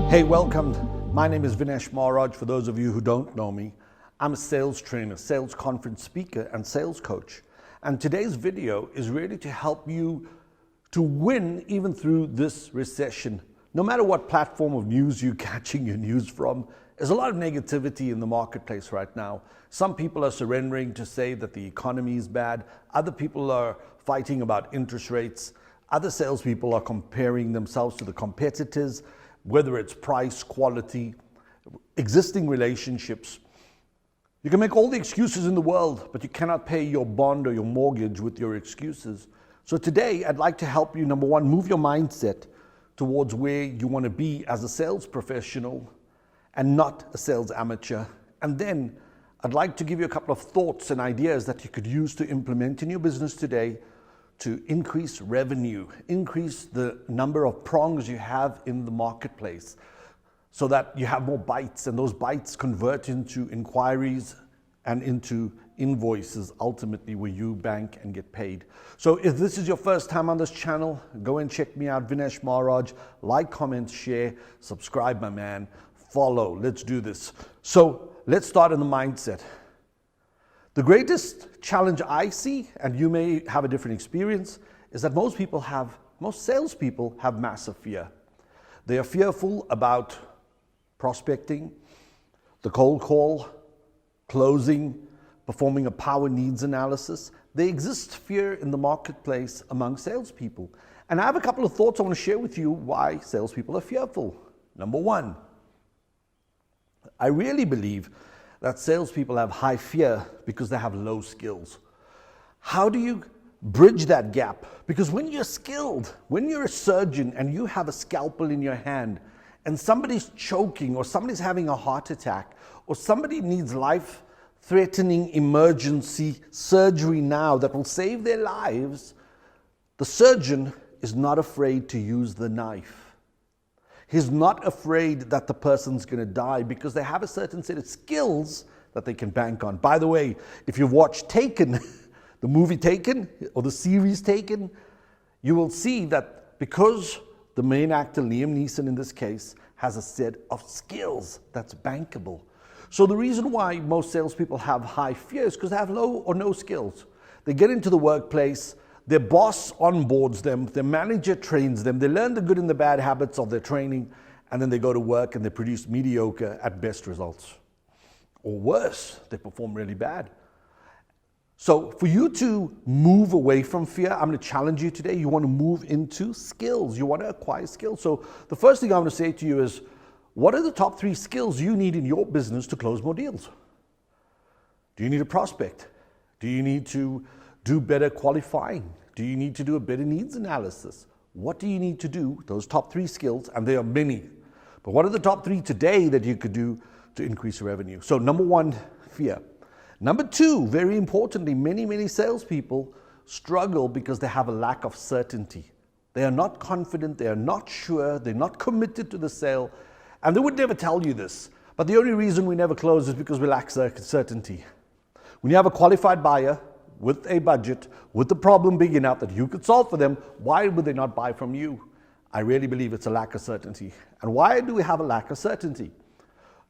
Hey, welcome. My name is Vinesh Maharaj. For those of you who don't know me, I'm a sales trainer, sales conference speaker, and sales coach. And today's video is really to help you to win even through this recession. No matter what platform of news you're catching your news from, there's a lot of negativity in the marketplace right now. Some people are surrendering to say that the economy is bad. Other people are fighting about interest rates. Other salespeople are comparing themselves to the competitors, whether it's price, quality, existing relationships. You can make all the excuses in the world, but you cannot pay your bond or your mortgage with your excuses. So today, I'd like to help you, number one, move your mindset towards where you want to be as a sales professional and not a sales amateur. And then I'd like to give you a couple of thoughts and ideas that you could use to implement in your business today to increase revenue, increase the number of prongs you have in the marketplace so that you have more bites, and those bites convert into inquiries and into invoices, ultimately where you bank and get paid. So if this is your first time on this channel, go and check me out, Vinesh Maharaj. Like, comment, share, subscribe, my man. Follow. Let's do this. So let's start in the mindset. The greatest challenge I see, and you may have a different experience, is that most salespeople have massive fear. They are fearful about prospecting, the cold call, closing, performing a power needs analysis. There exists fear in the marketplace among salespeople. And I have a couple of thoughts I want to share with you why salespeople are fearful. Number one, I really believe that salespeople have high fear because they have low skills. How do you bridge that gap? Because when you're skilled, when you're a surgeon and you have a scalpel in your hand and somebody's choking or somebody's having a heart attack or somebody needs life-threatening emergency surgery now that will save their lives, the surgeon is not afraid to use the knife. He's not afraid that the person's going to die because they have a certain set of skills that they can bank on. By the way, if you've watched Taken, the movie Taken, or the series Taken, you will see that because the main actor, Liam Neeson in this case, has a set of skills that's bankable. So the reason why most salespeople have high fear is because they have low or no skills. They get into the workplace, their boss onboards them, their manager trains them, they learn the good and the bad habits of their training, and then they go to work and they produce mediocre at best results. Or worse, they perform really bad. So for you to move away from fear, I'm going to challenge you today. You want to move into skills. You want to acquire skills. So the first thing I want to say to you is, what are the top 3 skills you need in your business to close more deals? Do you need a prospect? Do you need to do better qualifying? Do you need to do a better needs analysis? What do you need to do? Those top 3 skills, and there are many. But what are the top 3 today that you could do to increase revenue? So number 1, fear. Number 2, very importantly, many salespeople struggle because they have a lack of certainty. They are not confident, they are not sure, they're not committed to the sale, and they would never tell you this. But the only reason we never close is because we lack certainty. When you have a qualified buyer with a budget, with the problem big enough that you could solve for them, why would they not buy from you? I really believe it's a lack of certainty. And why do we have a lack of certainty?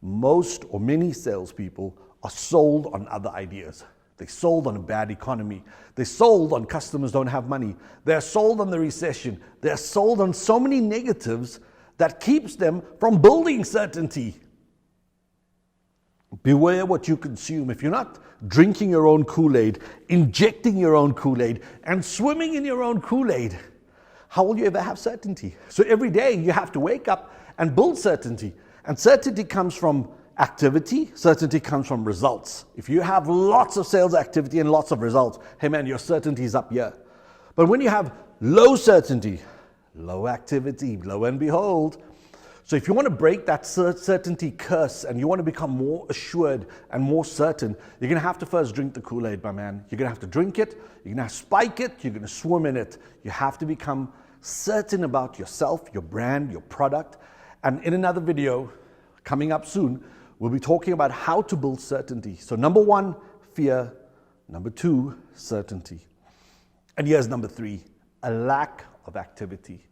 Most or many salespeople are sold on other ideas. They're sold on a bad economy. They're sold on customers don't have money. They're sold on the recession. They're sold on so many negatives that keeps them from building certainty. Beware what you consume. If you're not drinking your own Kool-Aid, injecting your own Kool-Aid, and swimming in your own Kool-Aid, how will you ever have certainty? So every day you have to wake up and build certainty. And certainty comes from activity. Certainty comes from results. If you have lots of sales activity and lots of results, hey man, your certainty is up here. But when you have low certainty, low activity, lo and behold. So if you want to break that certainty curse and you want to become more assured and more certain, you're going to have to first drink the Kool-Aid, my man. You're going to have to drink it, you're going to spike it, you're going to swim in it. You have to become certain about yourself, your brand, your product. And in another video coming up soon, we'll be talking about how to build certainty. So number 1, fear. Number 2, certainty. And here's number 3, a lack of activity.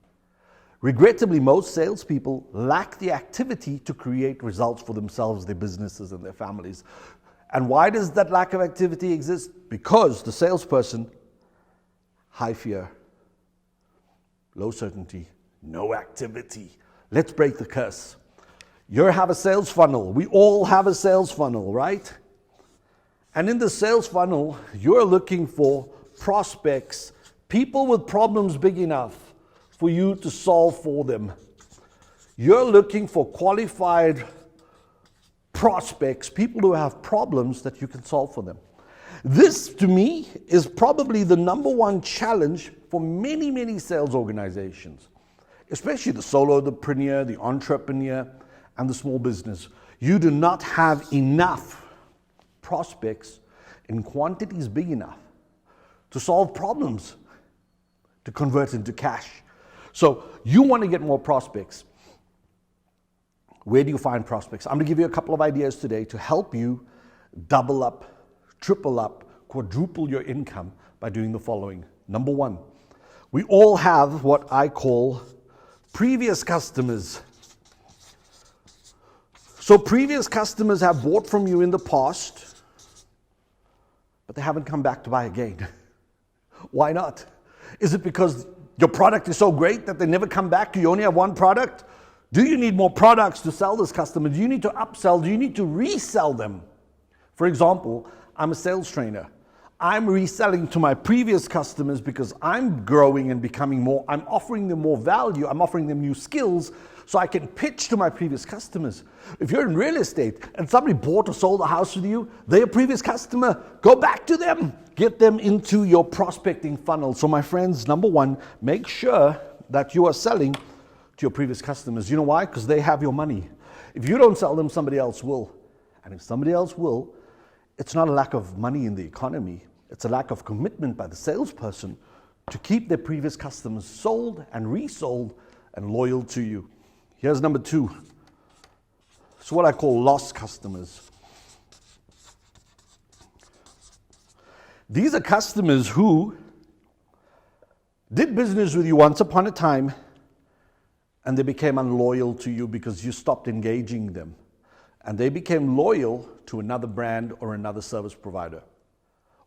Regrettably, most salespeople lack the activity to create results for themselves, their businesses, and their families. And why does that lack of activity exist? Because the salesperson, high fear, low certainty, no activity. Let's break the curse. You have a sales funnel. We all have a sales funnel, right? And in the sales funnel, you're looking for prospects, people with problems big enough for you to solve for them. You're looking for qualified prospects, people who have problems that you can solve for them. This, to me, is probably the number one challenge for many, many sales organizations, especially the solopreneur, the entrepreneur, and the small business. You do not have enough prospects in quantities big enough to solve problems, to convert into cash. So you want to get more prospects. Where do you find prospects? I'm going to give you a couple of ideas today to help you double up, triple up, quadruple your income by doing the following. Number one, we all have what I call previous customers. So previous customers have bought from you in the past, but they haven't come back to buy again. Why not? Is it because your product is so great that they never come back? You only have one product? Do you need more products to sell this customer? Do you need to upsell? Do you need to resell them? For example, I'm a sales trainer. I'm reselling to my previous customers because I'm growing and becoming more. I'm offering them more value. I'm offering them new skills so I can pitch to my previous customers. If you're in real estate and somebody bought or sold a house with you, they're a previous customer. Go back to them. Get them into your prospecting funnel. So my friends, number one, make sure that you are selling to your previous customers. You know why? Because they have your money. If you don't sell them, somebody else will. And if somebody else will, it's not a lack of money in the economy. It's a lack of commitment by the salesperson to keep their previous customers sold and resold and loyal to you. Here's number two. It's what I call lost customers. These are customers who did business with you once upon a time and they became unloyal to you because you stopped engaging them. And they became loyal to another brand or another service provider.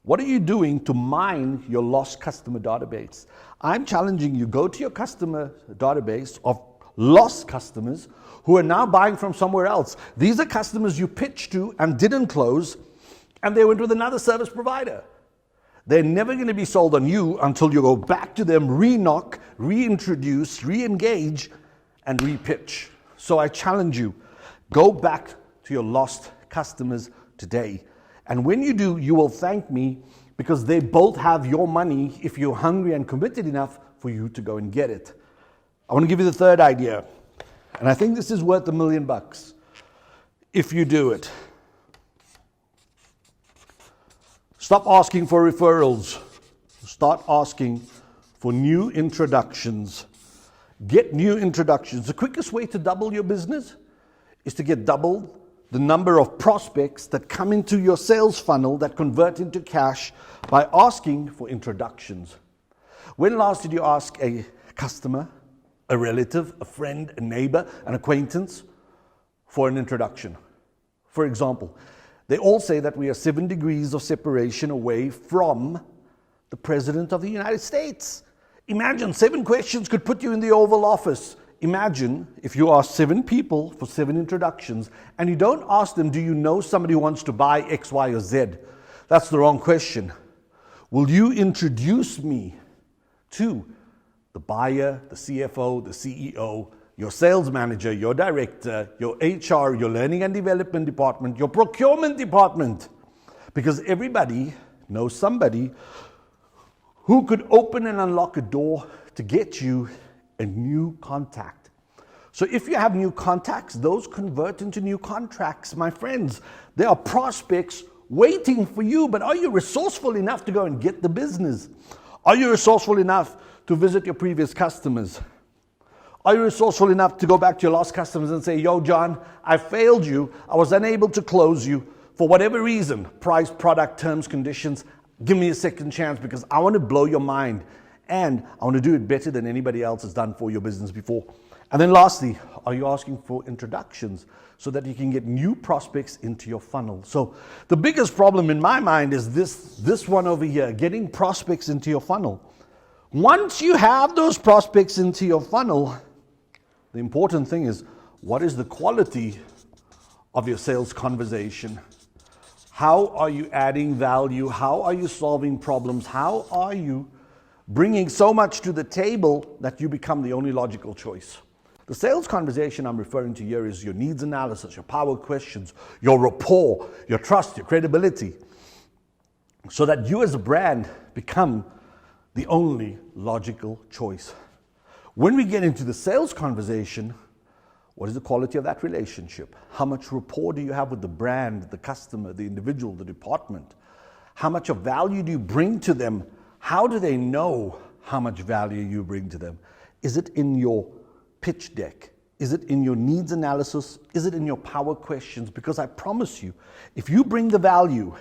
What are you doing to mine your lost customer database? I'm challenging you, go to your customer database of lost customers who are now buying from somewhere else. These are customers you pitched to and didn't close, and they went with another service provider. They're never going to be sold on you until you go back to them, re-knock, reintroduce, re-engage, and re-pitch. So I challenge you, go back to your lost customers today. And when you do, you will thank me because they both have your money if you're hungry and committed enough for you to go and get it. I want to give you the third idea. And I think this is worth $1 million if you do it. Stop asking for referrals. Start asking for new introductions. Get new introductions. The quickest way to double your business is to get double the number of prospects that come into your sales funnel that convert into cash by asking for introductions. When last did you ask a customer, a relative, a friend, a neighbor, an acquaintance for an introduction? For example, they all say that we are 7 degrees of separation away from the President of the United States. Imagine 7 questions could put you in the Oval Office. Imagine if you ask 7 people for 7 introductions and you don't ask them, do you know somebody who wants to buy X, Y, or Z? That's the wrong question. Will you introduce me to the buyer, the CFO, the CEO, your sales manager, your director, your HR, your learning and development department, your procurement department? Because everybody knows somebody who could open and unlock a door to get you a new contact. So if you have new contacts, those convert into new contracts, my friends. There are prospects waiting for you, but are you resourceful enough to go and get the business? Are you resourceful enough to visit your previous customers? Are you resourceful enough to go back to your lost customers and say, yo, John, I failed you. I was unable to close you for whatever reason, price, product, terms, conditions. Give me a second chance because I want to blow your mind and I want to do it better than anybody else has done for your business before. And then lastly, are you asking for introductions so that you can get new prospects into your funnel? So the biggest problem in my mind is this one over here, getting prospects into your funnel. Once you have those prospects into your funnel, the important thing is, what is the quality of your sales conversation? How are you adding value? How are you solving problems? How are you bringing so much to the table that you become the only logical choice? The sales conversation I'm referring to here is your needs analysis, your power questions, your rapport, your trust, your credibility, so that you as a brand become the only logical choice. When we get into the sales conversation, what is the quality of that relationship? How much rapport do you have with the brand, the customer, the individual, the department? How much of value do you bring to them? How do they know how much value you bring to them? Is it in your pitch deck? Is it in your needs analysis? Is it in your power questions? Because I promise you, if you bring the value,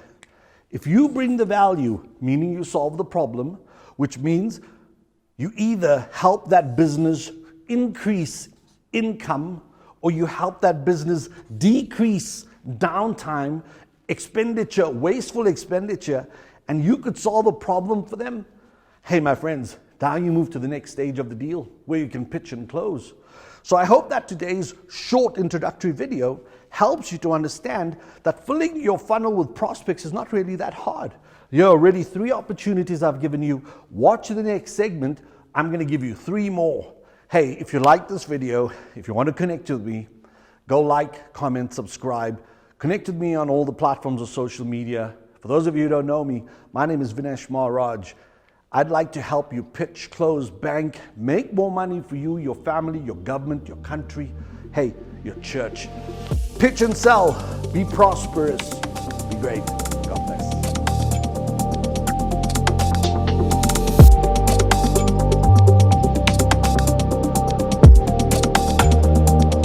meaning you solve the problem, which means you either help that business increase income or you help that business decrease downtime, expenditure, wasteful expenditure, and you could solve a problem for them. Hey, my friends, now you move to the next stage of the deal where you can pitch and close. So I hope that today's short introductory video helps you to understand that filling your funnel with prospects is not really that hard. Here are already 3 opportunities I've given you. Watch the next segment. I'm going to give you 3 more. Hey, if you like this video, if you want to connect with me, go like, comment, subscribe. Connect with me on all the platforms of social media. For those of you who don't know me, my name is Vinesh Maharaj. I'd like to help you pitch, close, bank, make more money for you, your family, your government, your country, hey, your church. Pitch and sell. Be prosperous. Be great. God bless.